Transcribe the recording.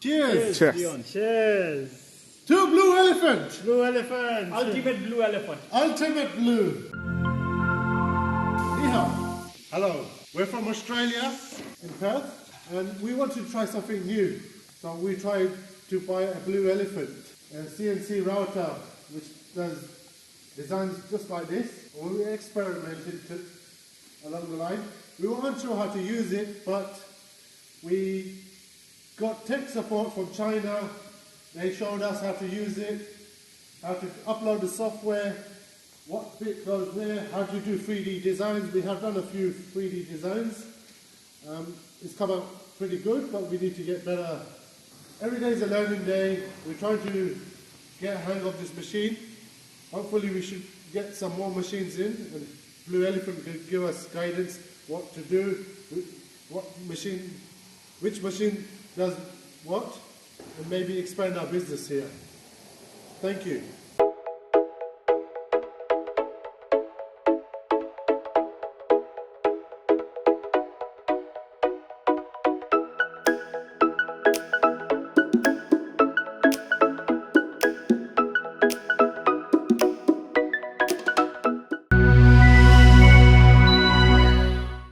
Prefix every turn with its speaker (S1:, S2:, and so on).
S1: Cheers.
S2: Cheers.
S3: Leon. Cheers.
S1: To Blue Elephant.
S3: Blue elephant.
S4: Ultimate blue elephant.
S1: Ultimate Blue. Ni hao. Hello. We're from Australia, in Perth, and we wanted to try something new. So we tried to buy a Blue Elephant, a CNC router, which does designs just like this. We experimented along the line. We weren't sure how to use it, but we got tech support from China. They showed us how to use it, how to upload the software, what bit goes where, how to do 3D designs. We have done a few 3D designs. It's come out pretty good, but we need to get better. Every day is a learning day. We're trying to get a hang of this machine. Hopefully we should get some more machines in, and Blue Elephant can give us guidance what to do, which machine does what, and maybe expand our business here. Thank you.